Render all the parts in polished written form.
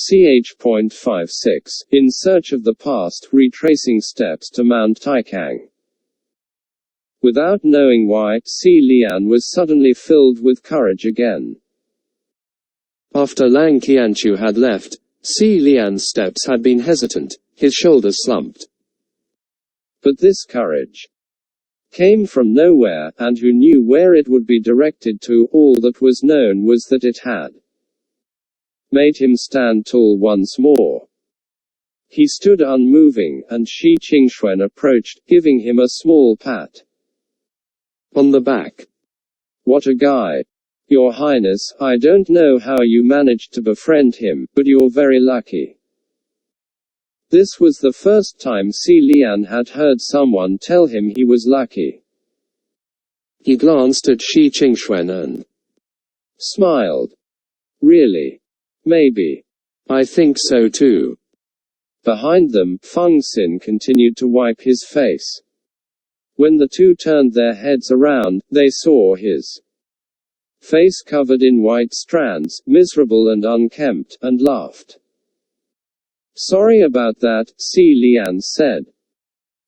Ch.56, In Search of the Past, Retracing Steps to Mount Taicang. Without knowing why, Si Lian was suddenly filled with courage again. After Lang Qianchu had left, Si Lian's steps had been hesitant, his shoulders slumped. But this courage came from nowhere, and who knew where it would be directed to? All that was known was that it had made him stand tall once more. He stood unmoving, and Shi Qingxuan approached, giving him a small pat on the back. What a guy! Your Highness, I don't know how you managed to befriend him, but you're very lucky. This was the first time Si Lian had heard someone tell him he was lucky. He glanced at Shi Qingxuan and smiled. Really? Maybe. I think so too. Behind them, Feng Xin continued to wipe his face. When the two turned their heads around, they saw his face covered in white strands, miserable and unkempt, and laughed. Sorry about that, Si Lian said.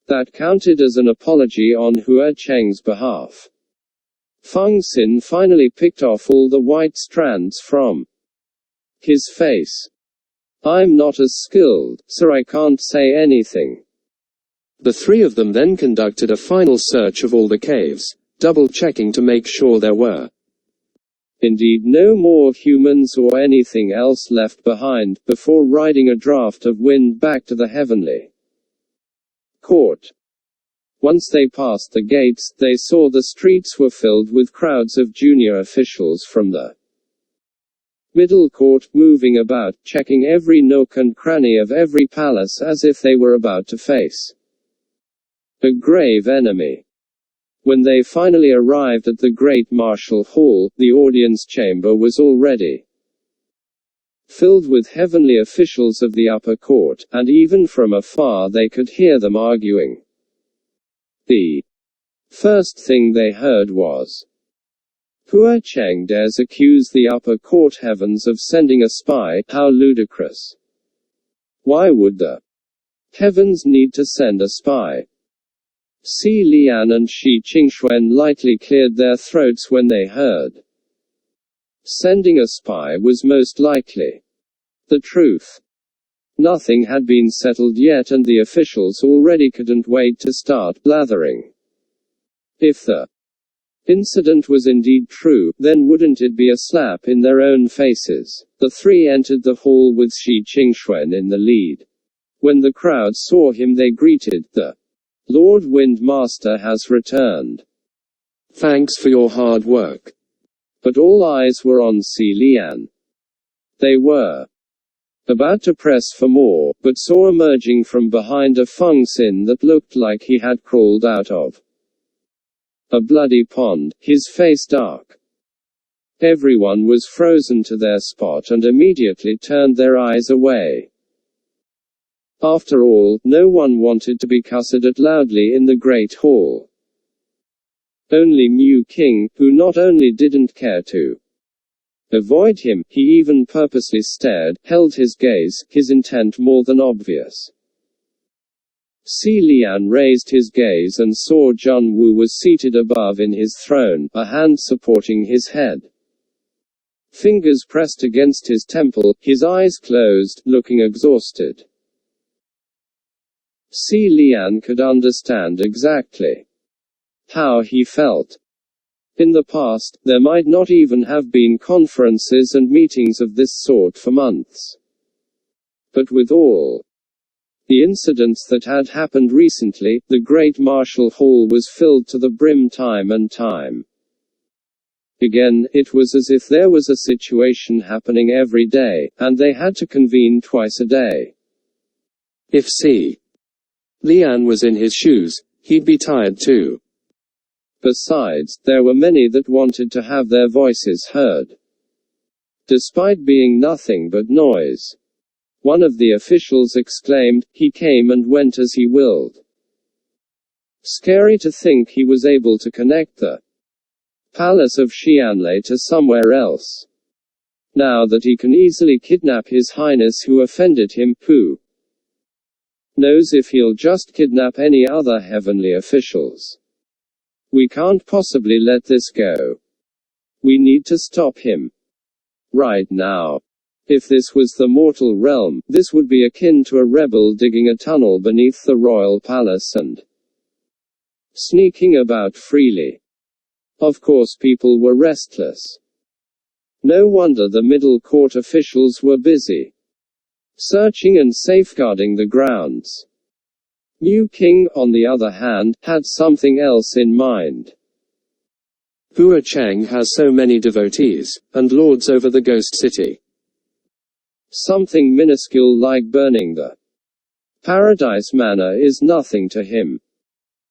That counted as an apology on Hua Cheng's behalf. Feng Xin finally picked off all the white strands from his face. I'm not as skilled, so I can't say anything. The three of them then conducted a final search of all the caves, double-checking to make sure there were indeed no more humans or anything else left behind, before riding a draft of wind back to the heavenly court. Once they passed the gates, they saw the streets were filled with crowds of junior officials from the middle court, moving about, checking every nook and cranny of every palace as if they were about to face a grave enemy. When they finally arrived at the Great Martial Hall, the audience chamber was already filled with heavenly officials of the upper court, and even from afar they could hear them arguing. The first thing they heard was, Hua Cheng dares accuse the upper court heavens of sending a spy, how ludicrous. Why would the heavens need to send a spy? Si Lian and Shi Qingxuan lightly cleared their throats when they heard sending a spy was most likely the truth. Nothing had been settled yet, and the officials already couldn't wait to start blathering. If the incident was indeed true, then wouldn't it be a slap in their own faces? The three entered the hall with Shi Qingxuan in the lead. When the crowd saw him, they greeted, the Lord Wind Master has returned. Thanks for your hard work. But all eyes were on Si Lian. They were about to press for more, but saw emerging from behind a Feng Xin that looked like he had crawled out of a bloody pond, his face dark. Everyone was frozen to their spot and immediately turned their eyes away. After all, no one wanted to be cussed at loudly in the Great Hall. Only Mu King, who not only didn't care to avoid him, he even purposely stared, held his gaze, his intent more than obvious. Si Lian raised his gaze and saw Zhun Wu was seated above in his throne, a hand supporting his head. Fingers pressed against his temple, his eyes closed, looking exhausted. Si Lian could understand exactly how he felt. In the past, there might not even have been conferences and meetings of this sort for months. But with all the incidents that had happened recently, the Great Martial Hall was filled to the brim time and time again. It was as if there was a situation happening every day, and they had to convene twice a day. If Si Lian was in his shoes, he'd be tired too. Besides, there were many that wanted to have their voices heard. Despite being nothing but noise. One of the officials exclaimed, he came and went as he willed. Scary to think he was able to connect the palace of Xianlei to somewhere else. now that he can easily kidnap His Highness who offended him, who knows if he'll just kidnap any other heavenly officials. We can't possibly let this go. We need to stop him. Right now. If this was the mortal realm, this would be akin to a rebel digging a tunnel beneath the royal palace and sneaking about freely. Of course people were restless. No wonder the middle court officials were busy searching and safeguarding the grounds. New King, on the other hand, had something else in mind. Hua Cheng has so many devotees, and lords over the ghost city. Something minuscule like burning the Paradise Manor is nothing to him.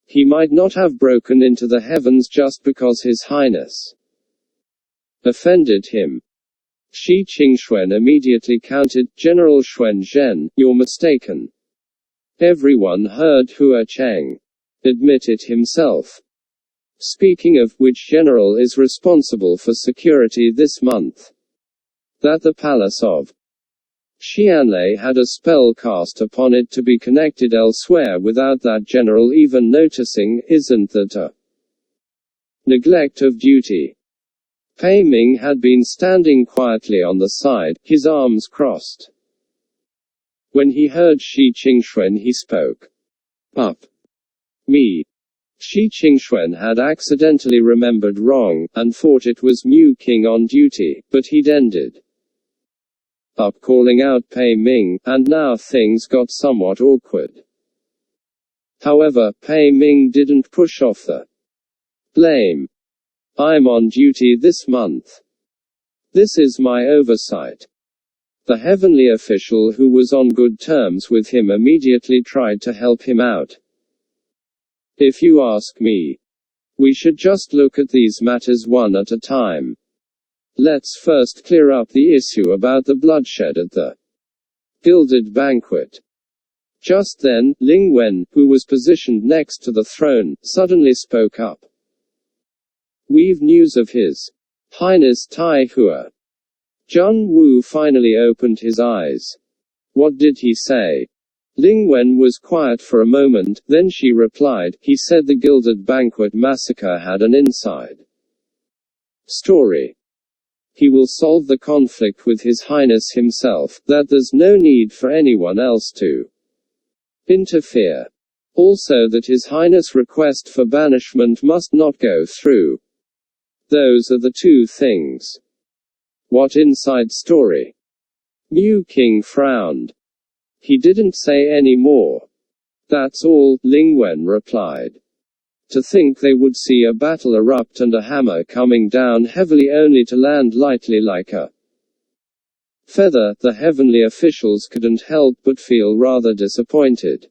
He might not have broken into the heavens just because His Highness offended him. Shi Qingxuan immediately countered, General Xuan Zhen, you're mistaken. Everyone heard Hua Cheng admit it himself. Speaking of which general is responsible for security this month? That the palace of Xianlei had a spell cast upon it to be connected elsewhere without that general even noticing, isn't that a neglect of duty? Pei Ming had been standing quietly on the side, his arms crossed. When he heard Shi Qingxuan he spoke up. Me. Shi Qingxuan had accidentally remembered wrong, and thought it was Mu King on duty, but he'd ended up calling out Pei Ming, and now things got somewhat awkward. However, Pei Ming didn't push off the blame. I'm on duty this month. This is my oversight. The heavenly official who was on good terms with him immediately tried to help him out. If you ask me, we should just look at these matters one at a time. Let's first clear up the issue about the bloodshed at the Gilded Banquet. Just then, Ling Wen, who was positioned next to the throne, suddenly spoke up. We've news of His Highness Tai Hua. Zhang Wu finally opened his eyes. What did he say? Ling Wen was quiet for a moment, then she replied, he said the Gilded Banquet massacre had an inside story. He will solve the conflict with His Highness himself, that there's no need for anyone else to interfere. Also that His Highness' request for banishment must not go through. Those are the two things. What inside story? Mu King frowned. He didn't say any more. That's all, Ling Wen replied. To think they would see a battle erupt and a hammer coming down heavily only to land lightly like a feather, the heavenly officials couldn't help but feel rather disappointed.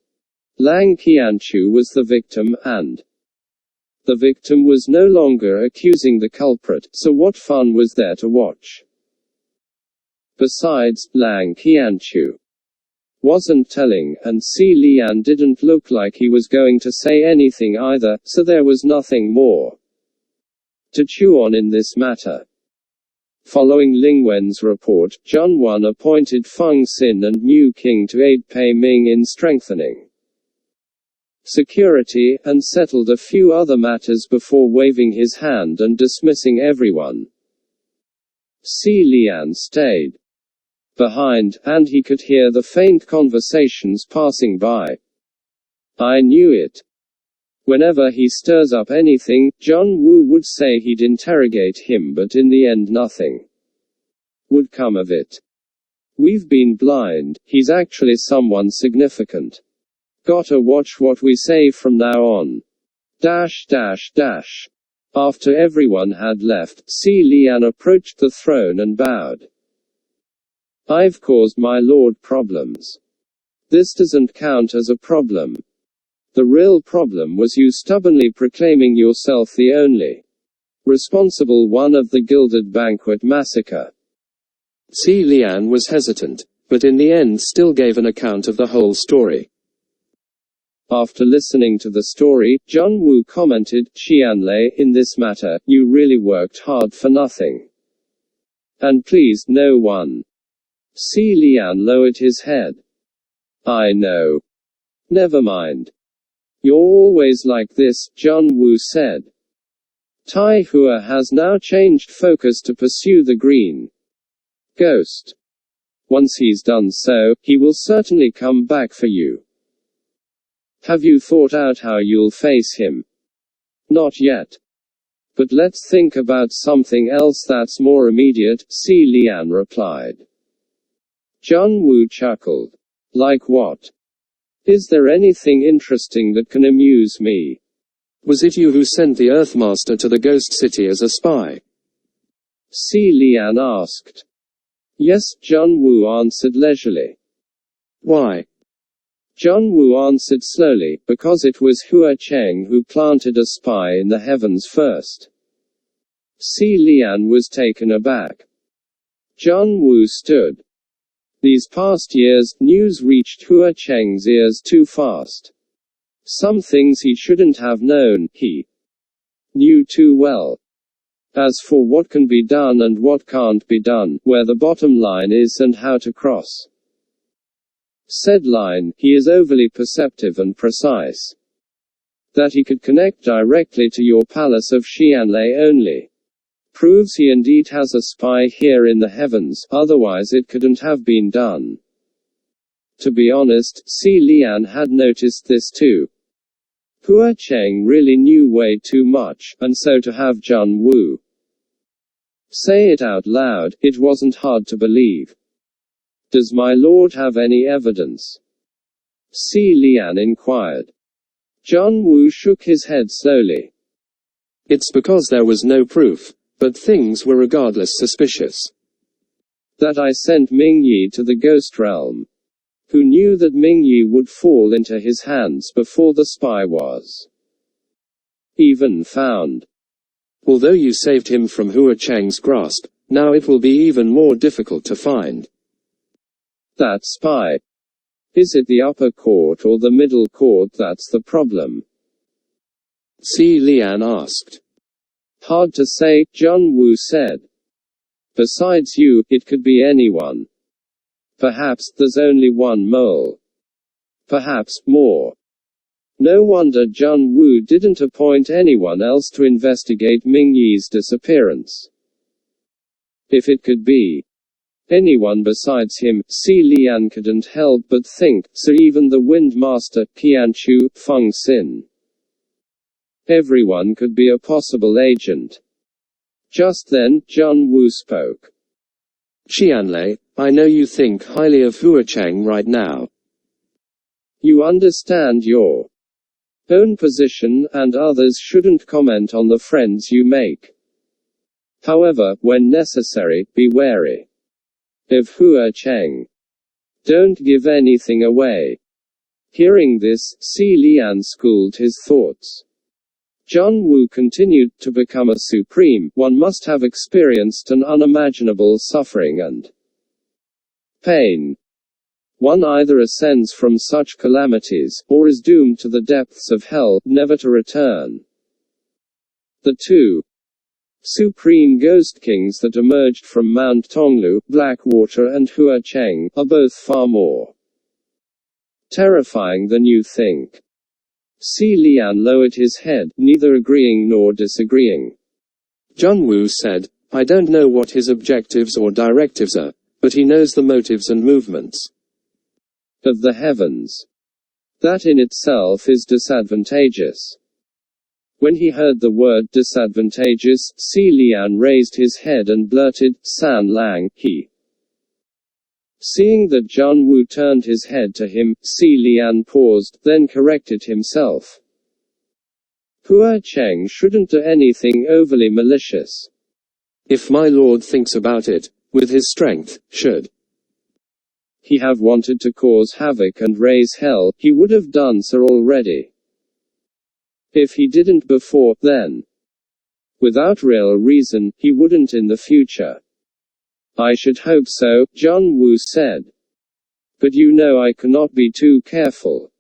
Lang Qianchu was the victim, and the victim was no longer accusing the culprit, so what fun was there to watch? Besides, Lang Qianchu wasn't telling, and Si Lian didn't look like he was going to say anything either, so there was nothing more to chew on in this matter. Following Ling Wen's report, Zhun Wan appointed Feng Xin and Mu King to aid Pei Ming in strengthening security, and settled a few other matters before waving his hand and dismissing everyone. Si Lian stayed behind, and he could hear the faint conversations passing by. I knew it. Whenever he stirs up anything, Zhun Wu would say he'd interrogate him, but in the end nothing would come of it. We've been blind, he's actually someone significant. Gotta watch what we say from now on. After everyone had left, Si Lian approached the throne and bowed. I've caused my lord problems. This doesn't count as a problem. The real problem was you stubbornly proclaiming yourself the only responsible one of the Gilded Banquet massacre. Si Lian was hesitant, but in the end still gave an account of the whole story. After listening to the story, Zhun Wu commented, Xianlei, in this matter, you really worked hard for nothing. And please, no one. Si Lian lowered his head. I know. Never mind. You're always like this, John Woo said. Tai Hua has now changed focus to pursue the green ghost. Once he's done so, he will certainly come back for you. Have you thought out how you'll face him? Not yet. But let's think about something else that's more immediate, Si Lian replied. John Woo chuckled. Like what? Is there anything interesting that can amuse me? Was it you who sent the Earthmaster to the Ghost City as a spy? Si Lian asked. Yes, John Woo answered leisurely. Why? John Woo answered slowly, because it was Hua Cheng who planted a spy in the heavens first. Si Lian was taken aback. John Woo stood. These past years, news reached Hua Cheng's ears too fast. Some things he shouldn't have known, he knew too well. As for what can be done and what can't be done, where the bottom line is and how to cross said line, he is overly perceptive and precise. That he could connect directly to your palace of Xianlei only proves he indeed has a spy here in the heavens, otherwise it couldn't have been done. To be honest, Si Lian had noticed this too. Hua Cheng really knew way too much, and so to have John Woo say it out loud, it wasn't hard to believe. Does my lord have any evidence? Si Lian inquired. John Woo shook his head slowly. It's because there was no proof, but things were regardless suspicious. That I sent Ming Yi to the ghost realm. Who knew that Ming Yi would fall into his hands before the spy was even found. Although you saved him from Hua Cheng's grasp, now it will be even more difficult to find that spy. Is it the upper court or the middle court that's the problem? Si Lian asked. Hard to say, John Woo said. Besides you, it could be anyone. Perhaps there's only one mole. Perhaps more. No wonder John Woo didn't appoint anyone else to investigate Ming Yi's disappearance. If it could be anyone besides him, Si Lian couldn't help but think, so even the Wind Master, Qianchu, Feng Xin. Everyone could be a possible agent. Just then, John Woo spoke. Qianlei, I know you think highly of Hua Cheng right now. You understand your own position, and others shouldn't comment on the friends you make. However, when necessary, be wary of Hua Cheng. Don't give anything away. Hearing this, Si Lian schooled his thoughts. John Woo continued, to become a supreme, one must have experienced an unimaginable suffering and pain. One either ascends from such calamities, or is doomed to the depths of hell, never to return. The two supreme ghost kings that emerged from Mount Tonglu, Blackwater and Hua Cheng, are both far more terrifying than you think. Si Lian lowered his head, neither agreeing nor disagreeing. John Woo said, I don't know what his objectives or directives are, but he knows the motives and movements of the heavens. That in itself is disadvantageous. When he heard the word disadvantageous, Si Lian raised his head and blurted, San Lang, he. Seeing that John Woo turned his head to him, Si Lian paused, then corrected himself. Hua Cheng shouldn't do anything overly malicious. If my lord thinks about it, with his strength, should he have wanted to cause havoc and raise hell, he would have done so already. If he didn't before, then, without real reason, he wouldn't in the future. I should hope so, John Woo said. But you know I cannot be too careful.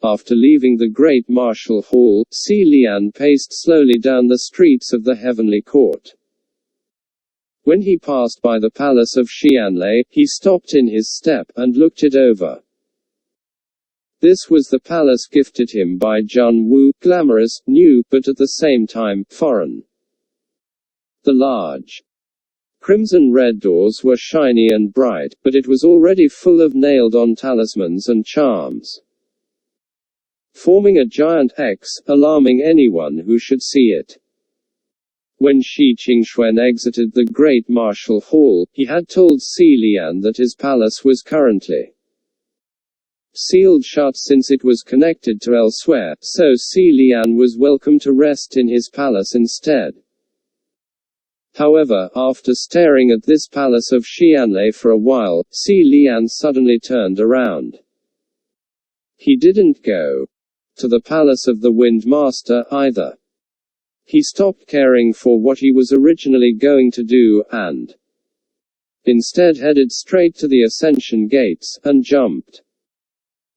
After leaving the great martial hall, Si Lian paced slowly down the streets of the heavenly court. When he passed by the palace of Xianlei, he stopped in his step, and looked it over. This was the palace gifted him by Jun Wu, glamorous, new, but at the same time, foreign. The large, crimson-red doors were shiny and bright, but it was already full of nailed-on talismans and charms, forming a giant X, alarming anyone who should see it. When Shi Qingxuan exited the great martial hall, he had told Si Lian that his palace was currently sealed shut since it was connected to elsewhere, so Si Lian was welcome to rest in his palace instead. However, after staring at this palace of Xianlei for a while, Si Lian suddenly turned around. He didn't go to the palace of the Wind Master either. He stopped caring for what he was originally going to do, and instead headed straight to the Ascension Gates, and jumped.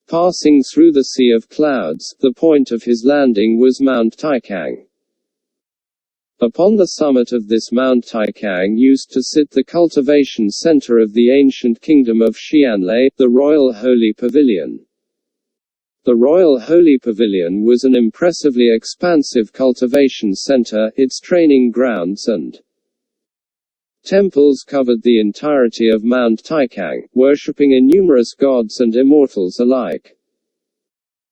Passing through the sea of clouds, the point of his landing was Mount Taicang. Upon the summit of this Mount Taicang used to sit the cultivation center of the ancient kingdom of Xianlei, the Royal Holy Pavilion. The Royal Holy Pavilion was an impressively expansive cultivation center, its training grounds and temples covered the entirety of Mount Taicang, worshipping innumerous gods and immortals alike.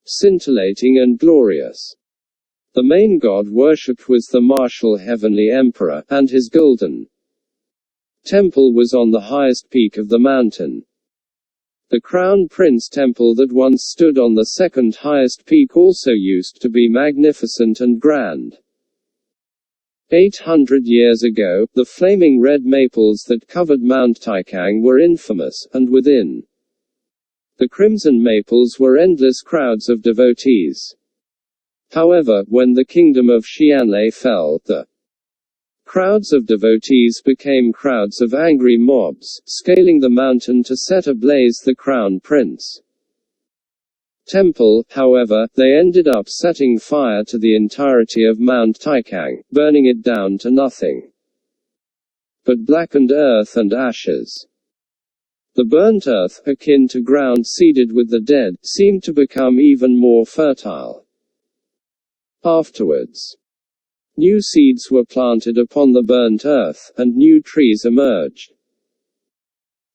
Scintillating and glorious. The main god worshipped was the martial heavenly emperor, and his golden temple was on the highest peak of the mountain. The Crown Prince Temple that once stood on the second highest peak also used to be magnificent and grand. 800 years ago, the flaming red maples that covered Mount Taicang were infamous, and within the crimson maples were endless crowds of devotees. However, when the kingdom of Xianlei fell, the crowds of devotees became crowds of angry mobs, scaling the mountain to set ablaze the Crown Prince Temple. However, they ended up setting fire to the entirety of Mount Taicang, burning it down to nothing but blackened earth and ashes. The burnt earth, akin to ground seeded with the dead, seemed to become even more fertile. Afterwards, new seeds were planted upon the burnt earth, and new trees emerged.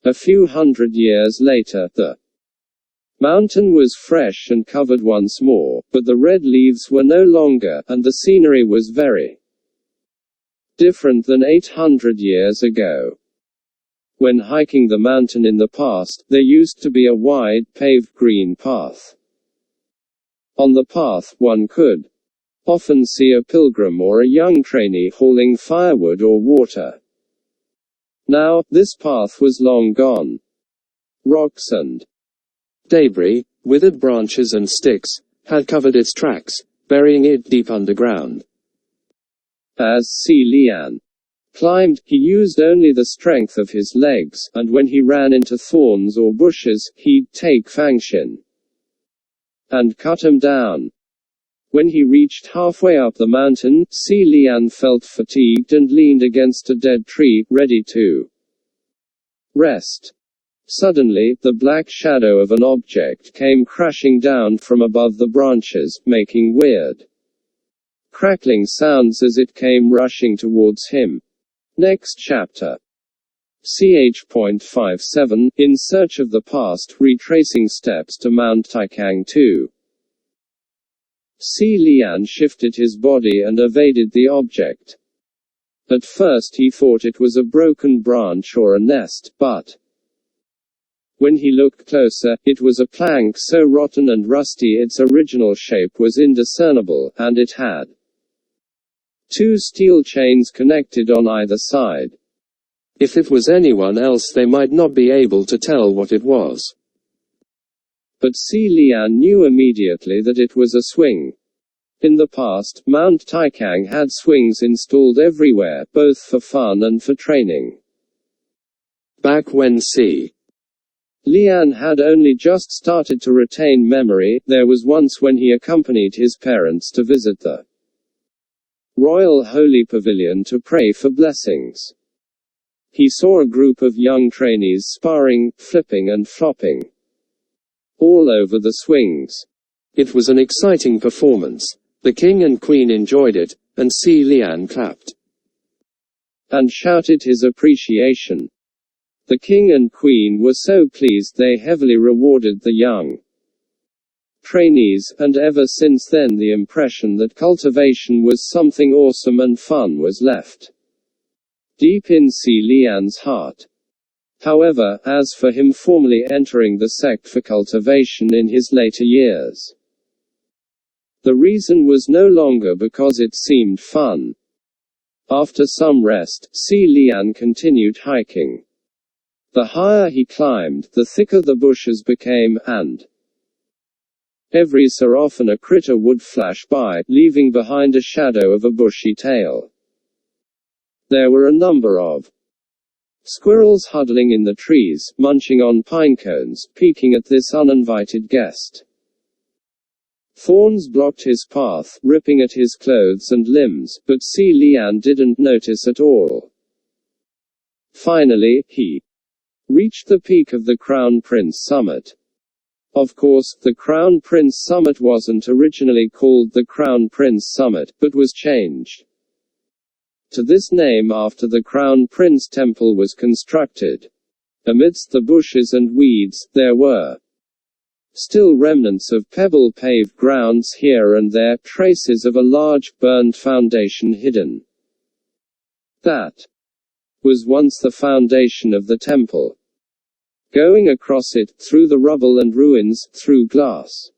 A few hundred years later, the mountain was fresh and covered once more, but the red leaves were no longer, and the scenery was very different than 800 years ago. When hiking the mountain in the past, there used to be a wide, paved green path. On the path, one could often see a pilgrim or a young trainee hauling firewood or water. Now, this path was long gone. Rocks and debris, withered branches and sticks, had covered its tracks, burying it deep underground. As Si Lian climbed, he used only the strength of his legs, and when he ran into thorns or bushes, he'd take Fangxin and cut him down. When he reached halfway up the mountain, Si Lian felt fatigued and leaned against a dead tree, ready to rest. Suddenly, the black shadow of an object came crashing down from above the branches, making weird, crackling sounds as it came rushing towards him. Next chapter. Ch.57, In Search of the Past, Retracing Steps to Mount Taicang 2. Si Lian shifted his body and evaded the object. At first he thought it was a broken branch or a nest, but when he looked closer, it was a plank so rotten and rusty its original shape was indiscernible, and it had two steel chains connected on either side. If it was anyone else they might not be able to tell what it was. But Si Lian knew immediately that it was a swing. In the past, Mount Taicang had swings installed everywhere, both for fun and for training. Back when Si Lian had only just started to retain memory, there was once when he accompanied his parents to visit the Royal Holy Pavilion to pray for blessings. He saw a group of young trainees sparring, flipping and flopping all over the swings. It was an exciting performance. The king and queen enjoyed it, and Si Lian clapped and shouted his appreciation. The king and queen were so pleased they heavily rewarded the young trainees, and ever since then the impression that cultivation was something awesome and fun was left deep in Si Lian's heart. However, as for him formally entering the sect for cultivation in his later years, the reason was no longer because it seemed fun. After some rest, Si Lian continued hiking. The higher he climbed, the thicker the bushes became, and every so often a critter would flash by, leaving behind a shadow of a bushy tail. There were a number of squirrels huddling in the trees, munching on pine cones, peeking at this uninvited guest. Thorns blocked his path, ripping at his clothes and limbs, but Si Lian didn't notice at all. Finally, he reached the peak of the Crown Prince Summit. Of course, the Crown Prince Summit wasn't originally called the Crown Prince Summit, but was changed to this name after the Crown Prince Temple was constructed. Amidst the bushes and weeds, there were still remnants of pebble-paved grounds here and there, traces of a large, burned foundation hidden. That was once the foundation of the temple. Going across it, through the rubble and ruins, through glass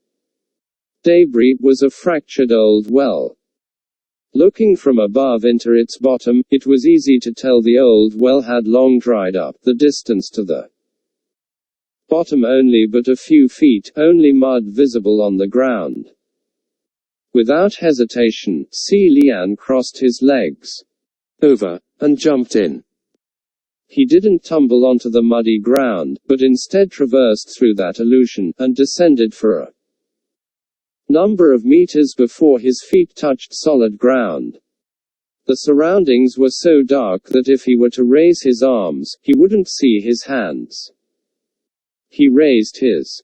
debris, was a fractured old well. Looking from above into its bottom, it was easy to tell the old well had long dried up, the distance to the bottom only but a few feet, only mud visible on the ground. Without hesitation, Si Lian crossed his legs over and jumped in. He didn't tumble onto the muddy ground, but instead traversed through that illusion, and descended for a number of meters before his feet touched solid ground. The surroundings were so dark that if he were to raise his arms, he wouldn't see his hands. He raised his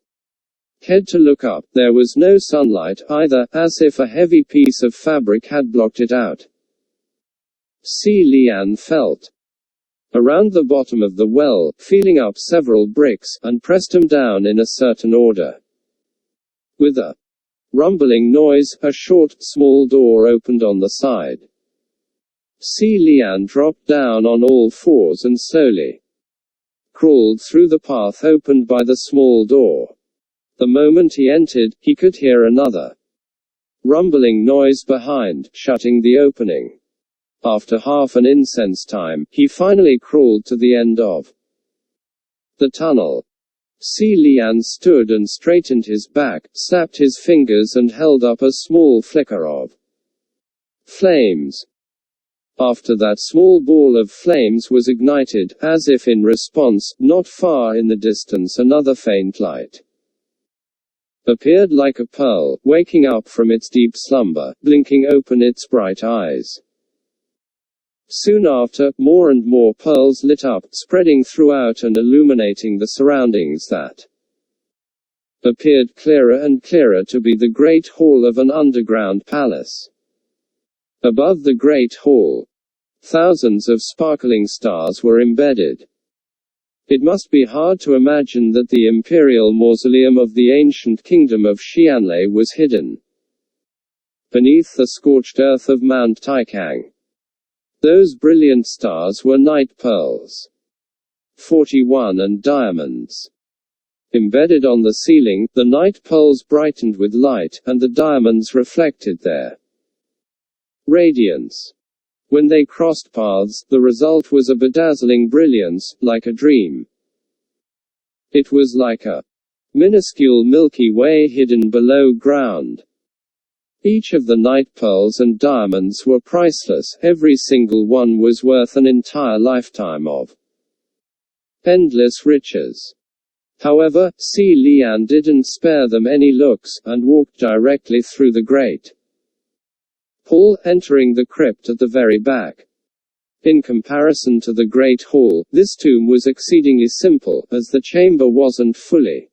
head to look up. There was no sunlight either, as if a heavy piece of fabric had blocked it out. Si Lian felt around the bottom of the well, feeling up several bricks, and pressed them down in a certain order. With a rumbling noise, a short, small door opened on the side. Si Lian dropped down on all fours and slowly crawled through the path opened by the small door. The moment he entered, he could hear another rumbling noise behind, shutting the opening. After half an incense time, he finally crawled to the end of the tunnel. Si Lian stood and straightened his back, snapped his fingers and held up a small flicker of flames. After that, small ball of flames was ignited, as if in response. Not far in the distance another faint light appeared like a pearl, waking up from its deep slumber, blinking open its bright eyes. Soon after, more and more pearls lit up, spreading throughout and illuminating the surroundings that appeared clearer and clearer to be the great hall of an underground palace. Above the great hall, thousands of sparkling stars were embedded. It must be hard to imagine that the imperial mausoleum of the ancient kingdom of Xianlei was hidden beneath the scorched earth of Mount Taicang. Those brilliant stars were night pearls, 41 and diamonds. Embedded on the ceiling, the night pearls brightened with light, and the diamonds reflected their radiance. When they crossed paths, the result was a bedazzling brilliance, like a dream. It was like a minuscule Milky Way hidden below ground. Each of the night pearls and diamonds were priceless, every single one was worth an entire lifetime of endless riches. However, Si Lian didn't spare them any looks, and walked directly through the great hall, entering the crypt at the very back. In comparison to the Great Hall, this tomb was exceedingly simple, as the chamber wasn't fully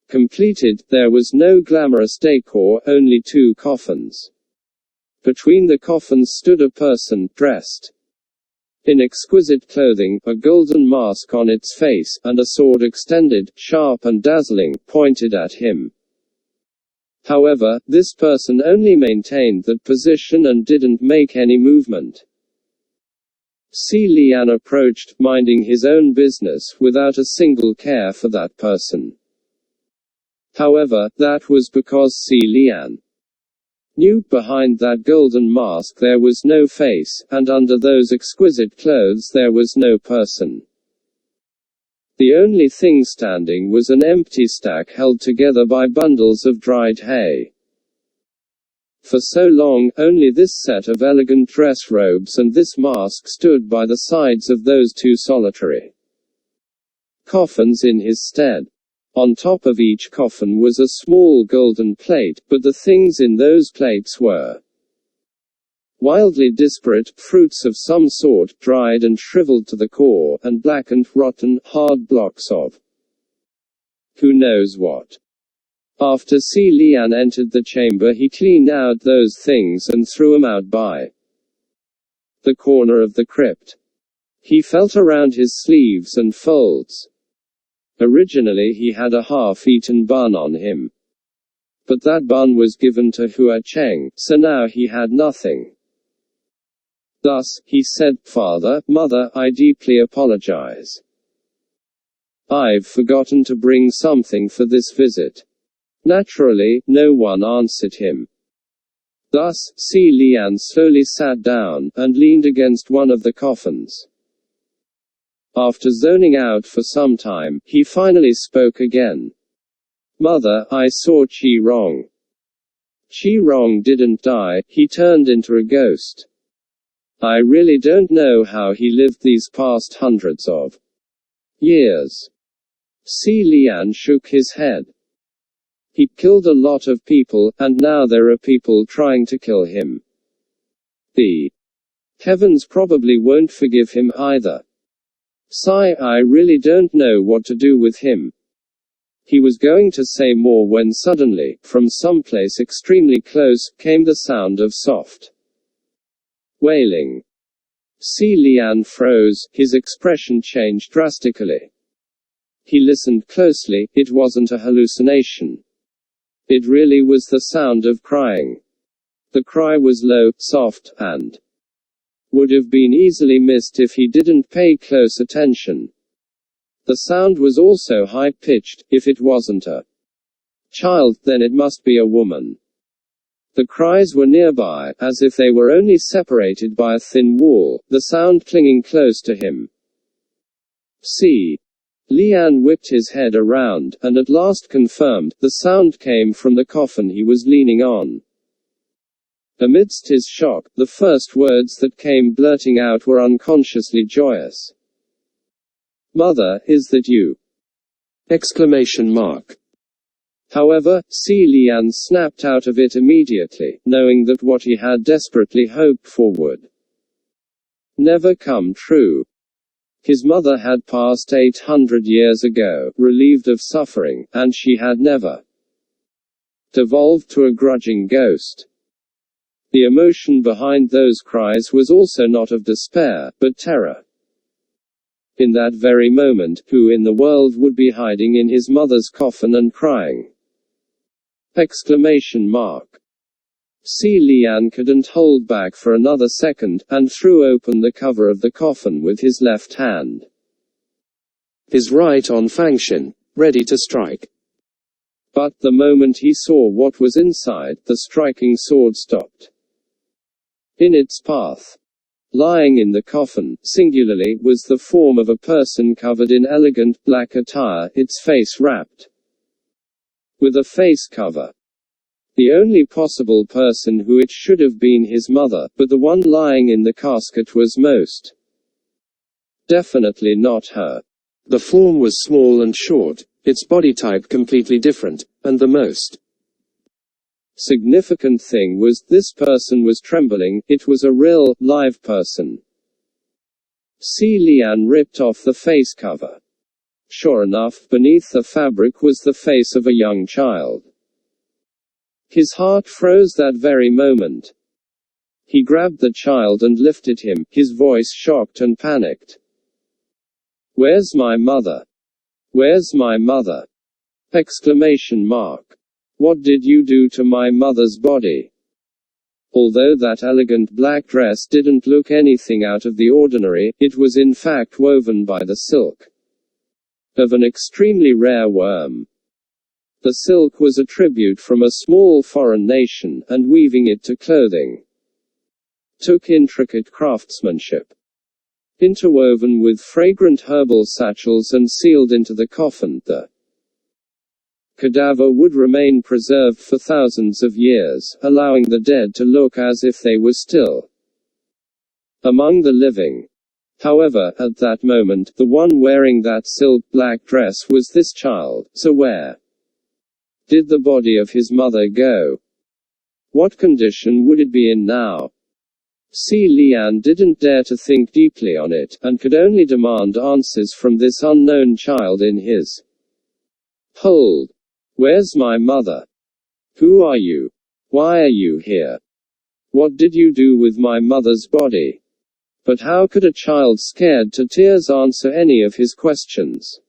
completed. There was no glamorous decor, only 2 coffins. Between the coffins stood a person, dressed in exquisite clothing, a golden mask on its face, and a sword extended, sharp and dazzling, pointed at him. However, this person only maintained that position and didn't make any movement. Si Lian approached, minding his own business, without a single care for that person. However, that was because Si Lian knew, behind that golden mask there was no face, and under those exquisite clothes there was no person. The only thing standing was an empty stack held together by bundles of dried hay. For so long, only this set of elegant dress robes and this mask stood by the sides of those 2 solitary coffins in his stead. On top of each coffin was a small golden plate, but the things in those plates were wildly disparate, fruits of some sort, dried and shriveled to the core, and blackened, rotten, hard blocks of who knows what. After Si Lian entered the chamber, he cleaned out those things and threw them out by the corner of the crypt. He felt around his sleeves and folds. Originally he had a half-eaten bun on him. But that bun was given to Hua Cheng, so now he had nothing. Thus, he said, "Father, Mother, I deeply apologize. I've forgotten to bring something for this visit." Naturally, no one answered him. Thus, Si Lian slowly sat down, and leaned against one of the coffins. After zoning out for some time, he finally spoke again. "Mother, I saw Qi Rong. Qi Rong didn't die, he turned into a ghost. I really don't know how he lived these past hundreds of years." Si Lian shook his head. "He killed a lot of people, and now there are people trying to kill him. The heavens probably won't forgive him either. Sigh, I really don't know what to do with him." He was going to say more when suddenly, from someplace extremely close, came the sound of soft wailing. Si Lian froze, his expression changed drastically. He listened closely, it wasn't a hallucination. It really was the sound of crying. The cry was low, soft, and would have been easily missed if he didn't pay close attention. The sound was also high-pitched. If it wasn't a child, then it must be a woman. The cries were nearby, as if they were only separated by a thin wall, the sound clinging close to him. Si Lian whipped his head around, and at last confirmed, the sound came from the coffin he was leaning on. Amidst his shock, the first words that came blurting out were unconsciously joyous. "Mother, is that you?" Exclamation mark. However, Si Lian snapped out of it immediately, knowing that what he had desperately hoped for would never come true. His mother had passed 800 years ago, relieved of suffering, and she had never devolved to a grudging ghost. The emotion behind those cries was also not of despair, but terror. In that very moment, who in the world would be hiding in his mother's coffin and crying? Exclamation mark. Si Lian couldn't hold back for another second, and threw open the cover of the coffin with his left hand. His right on Fangshin, ready to strike. But, the moment he saw what was inside, the striking sword stopped in its path. Lying in the coffin, singularly, was the form of a person covered in elegant, black attire, its face wrapped with a face cover. The only possible person who it should have been his mother, but the one lying in the casket was most definitely not her. The form was small and short, its body type completely different, and the most Significant thing was, this person was trembling, it was a real, live person. Si Lian ripped off the face cover. Sure enough, beneath the fabric was the face of a young child. His heart froze that very moment. He grabbed the child and lifted him, his voice shocked and panicked. "Where's my mother? Where's my mother?" Exclamation mark. "What did you do to my mother's body?" Although that elegant black dress didn't look anything out of the ordinary, it was in fact woven by the silk of an extremely rare worm. The silk was a tribute from a small foreign nation, and weaving it to clothing took intricate craftsmanship. Interwoven with fragrant herbal satchels and sealed into the coffin, the cadaver would remain preserved for thousands of years, allowing the dead to look as if they were still among the living. However, at that moment, the one wearing that silk black dress was this child, so where did the body of his mother go? What condition would it be in now? Si Lian didn't dare to think deeply on it, and could only demand answers from this unknown child in his hold. "Where's my mother? Who are you? Why are you here? What did you do with my mother's body?" But how could a child scared to tears answer any of his questions?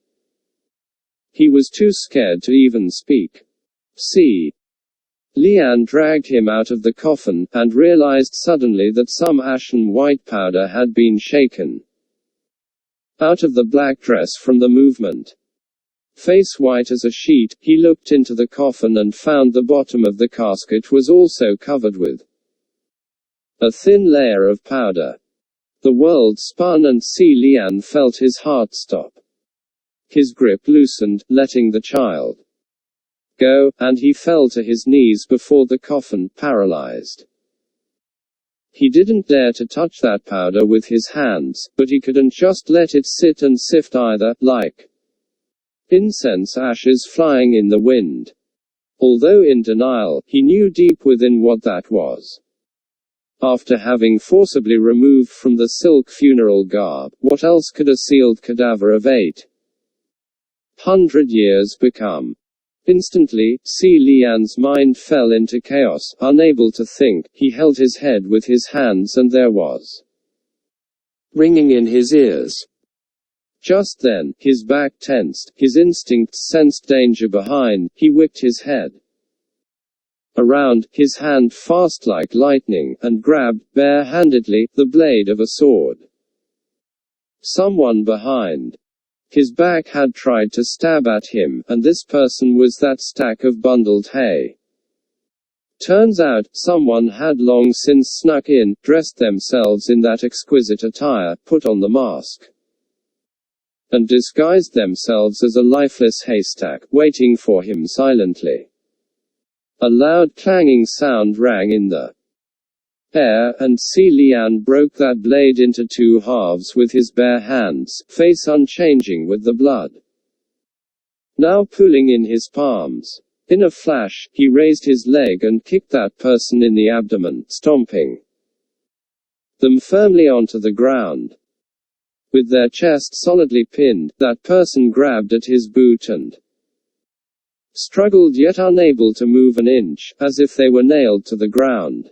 He was too scared to even speak. Si Lian dragged him out of the coffin, and realized suddenly that some ashen white powder had been shaken out of the black dress from the movement. Face white as a sheet, he looked into the coffin and found the bottom of the casket was also covered with a thin layer of powder. The world spun and Si Lian felt his heart stop. His grip loosened, letting the child go, and he fell to his knees before the coffin, paralyzed. He didn't dare to touch that powder with his hands, but he couldn't just let it sit and sift either, like incense ashes flying in the wind. Although in denial, he knew deep within what that was. After having forcibly removed from the silk funeral garb, what else could a sealed cadaver of 800 years become? Instantly, Si Lian's mind fell into chaos. Unable to think, he held his head with his hands and there was ringing in his ears. Just then, his back tensed, his instincts sensed danger behind, he whipped his head around, his hand fast like lightning, and grabbed, bare-handedly, the blade of a sword. Someone behind his back had tried to stab at him, and this person was that stack of bundled hay. Turns out, someone had long since snuck in, dressed themselves in that exquisite attire, put on the mask, and disguised themselves as a lifeless haystack, waiting for him silently. A loud clanging sound rang in the air, and Si Lian broke that blade into two halves with his bare hands, face unchanging with the blood now pooling in his palms. In a flash, he raised his leg and kicked that person in the abdomen, stomping them firmly onto the ground. With their chest solidly pinned, that person grabbed at his boot and struggled yet unable to move an inch, as if they were nailed to the ground.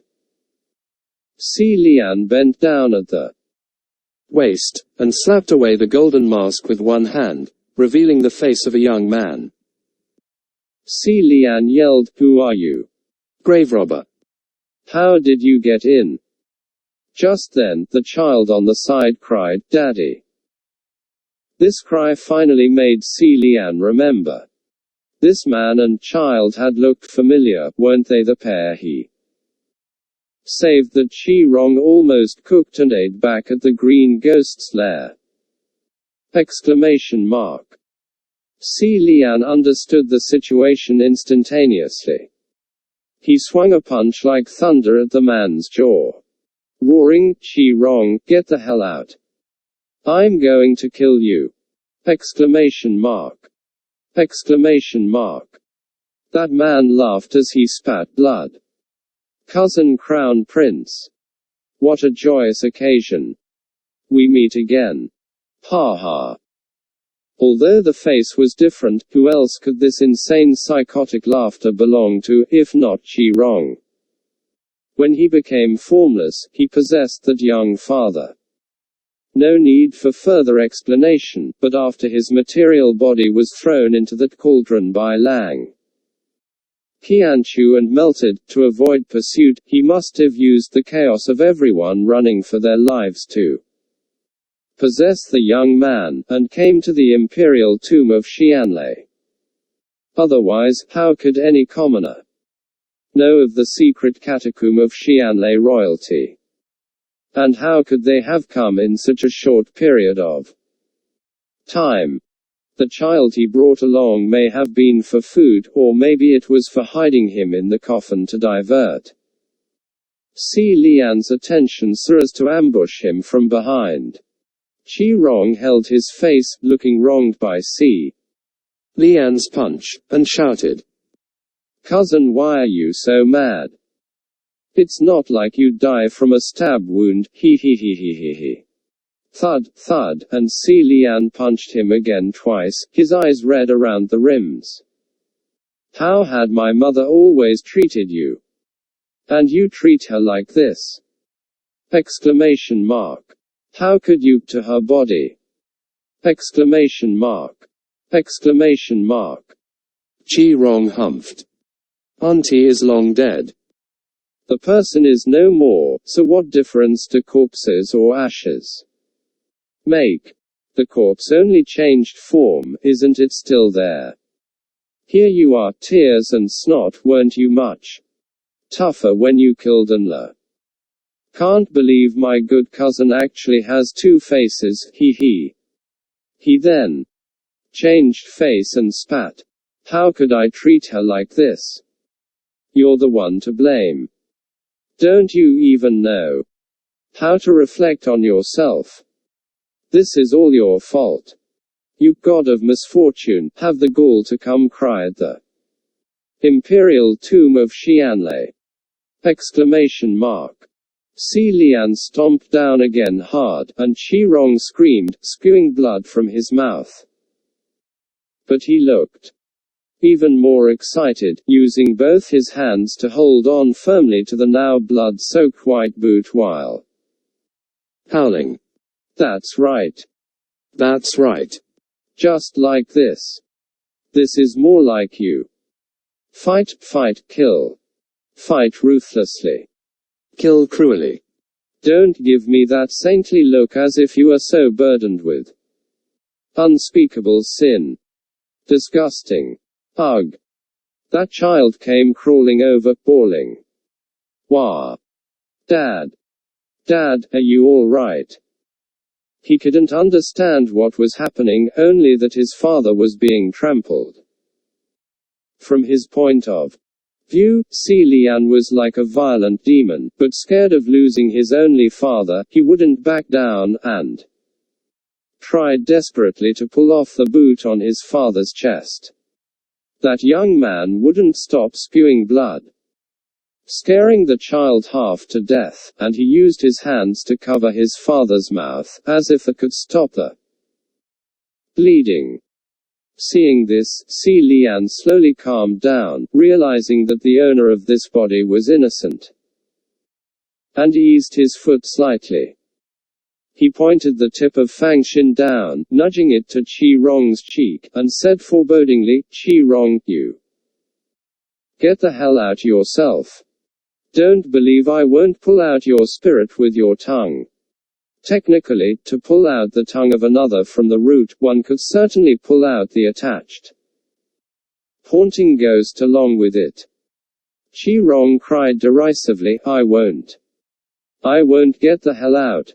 Si Lian bent down at the waist, and slapped away the golden mask with one hand, revealing the face of a young man. Si Lian yelled, "Who are you? Grave robber. How did you get in?" Just then, the child on the side cried, "Daddy." This cry finally made Si Lian remember. This man and child had looked familiar, weren't they the pair he saved the Qi-Rong almost cooked and ate back at the Green Ghost's lair? Exclamation mark. Si Lian understood the situation instantaneously. He swung a punch like thunder at the man's jaw. Roaring, "Qi-Rong, get the hell out. I'm going to kill you!" Exclamation mark. Exclamation mark. That man laughed as he spat blood. Cousin Crown Prince. What a joyous occasion. We meet again. Ha ha. Although the face was different, who else could this insane psychotic laughter belong to, if not Chi-Rong? When he became formless, he possessed that young father. No need for further explanation, but after his material body was thrown into that cauldron by Lang Qianchu and melted, to avoid pursuit, he must have used the chaos of everyone running for their lives to possess the young man, and came to the imperial tomb of Xianlei. Otherwise, how could any commoner know of the secret catacomb of Xianlei royalty? And how could they have come in such a short period of time? The child he brought along may have been for food, or maybe it was for hiding him in the coffin to divert Si Lian's attention so as to ambush him from behind. Chi-Rong held his face, looking wronged by Si Lian's punch, and shouted, "Cousin, why are you so mad? It's not like you'd die from a stab wound, he he he he he he." Thud, thud, and Si Lian punched him again twice, his eyes red around the rims. "How had my mother always treated you? And you treat her like this?" Exclamation mark. "How could you, to her body?" Exclamation mark. Exclamation mark. Chi-Rong humphed. "Auntie is long dead." The person is no more, so what difference do corpses or ashes make? The corpse only changed form, isn't it still there? Here you are, tears and snot, weren't you much tougher when you killed Anla? Can't believe my good cousin actually has two faces, he he. He then changed face and spat. How could I treat her like this? You're the one to blame. Don't you even know how to reflect on yourself? This is all your fault. You god of misfortune, have the gall to come cry at the imperial tomb of Xianlei. Exclamation mark. Si Lian stomped down again hard, and Chi-Rong screamed, spewing blood from his mouth. But he looked even more excited, using both his hands to hold on firmly to the now blood-soaked white boot while howling. "That's right. That's right. Just like this. This is more like you. Fight, fight, kill. Fight ruthlessly. Kill cruelly. Don't give me that saintly look as if you are so burdened with unspeakable sin. Disgusting. Ugh. That child came crawling over, bawling. Wah. Dad. Dad, are you all right? He couldn't understand what was happening, only that his father was being trampled. From his point of view, Si Lian was like a violent demon, but scared of losing his only father, he wouldn't back down, and tried desperately to pull off the boot on his father's chest. That young man wouldn't stop spewing blood, scaring the child half to death, and he used his hands to cover his father's mouth, as if that could stop the bleeding. Seeing this, Si Lian slowly calmed down, realizing that the owner of this body was innocent, and eased his foot slightly. He pointed the tip of Fangxin down, nudging it to Chi-Rong's cheek, and said forebodingly, "Chi-Rong, you get the hell out yourself. Don't believe I won't pull out your spirit with your tongue." Technically, to pull out the tongue of another from the root, one could certainly pull out the attached haunting ghost along with it. Chi-Rong cried derisively, "I won't. I won't get the hell out.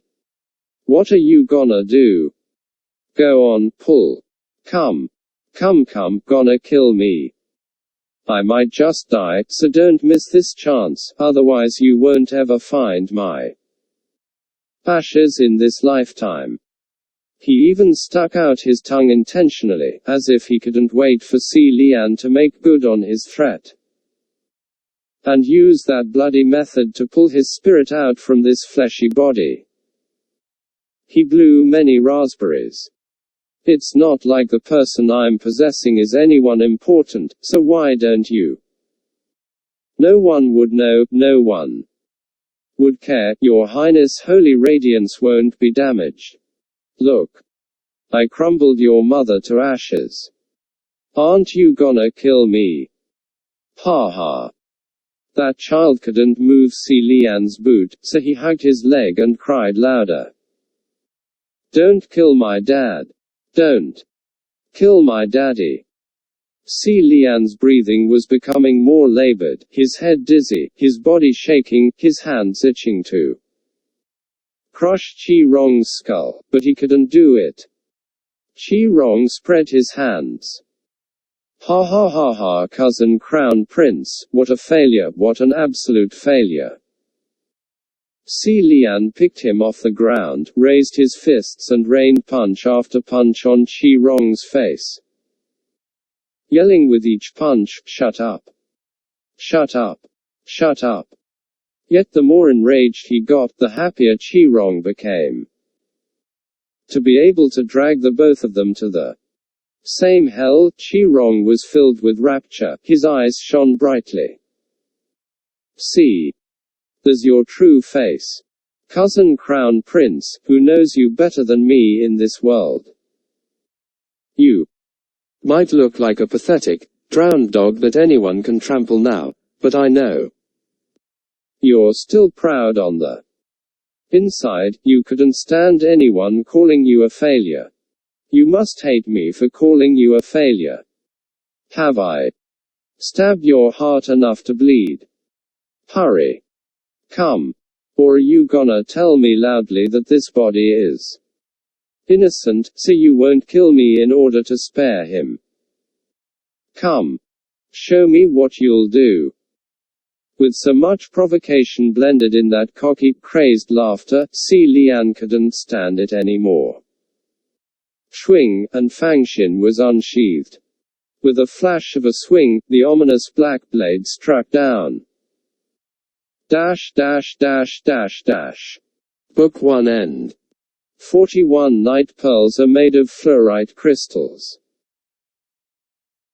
What are you gonna do? Go on, pull. Come. Come, gonna kill me. I might just die, so don't miss this chance, otherwise you won't ever find my ashes in this lifetime." He even stuck out his tongue intentionally, as if he couldn't wait for Si Lian to make good on his threat. And use that bloody method to pull his spirit out from this fleshy body. He blew many raspberries. It's not like the person I'm possessing is anyone important, so why don't you? No one would know, no one would care, Your Highness' holy radiance won't be damaged. Look. I crumbled your mother to ashes. Aren't you gonna kill me? Ha ha. That child couldn't move Si Lian's boot, so he hugged his leg and cried louder. Don't kill my dad. Don't kill my daddy. Si Lian's breathing was becoming more labored, his head dizzy, his body shaking, his hands itching to crush Qi Rong's skull, but he couldn't do it. Qi Rong spread his hands. Ha ha ha ha, cousin Crown Prince, what a failure, what an absolute failure. Si Lian picked him off the ground, raised his fists and rained punch after punch on Qi Rong's face. Yelling with each punch, shut up. Shut up. Shut up. Yet the more enraged he got, the happier Qi Rong became. To be able to drag the both of them to the same hell, Qi Rong was filled with rapture, his eyes shone brightly. See. There's your true face. Cousin Crown Prince, who knows you better than me in this world. You might look like a pathetic, drowned dog that anyone can trample now, but I know you're still proud on the inside. You couldn't stand anyone calling you a failure. You must hate me for calling you a failure. Have I stabbed your heart enough to bleed? Hurry. Come. Or are you gonna tell me loudly that this body is innocent, so you won't kill me in order to spare him? Come. Show me what you'll do. With so much provocation blended in that cocky, crazed laughter, Si Lian couldn't stand it anymore. Swing, and Fangxin was unsheathed. With a flash of a swing, the ominous black blade struck down. Dash dash dash dash dash. Book 1 end. 41 night pearls are made of fluorite crystals.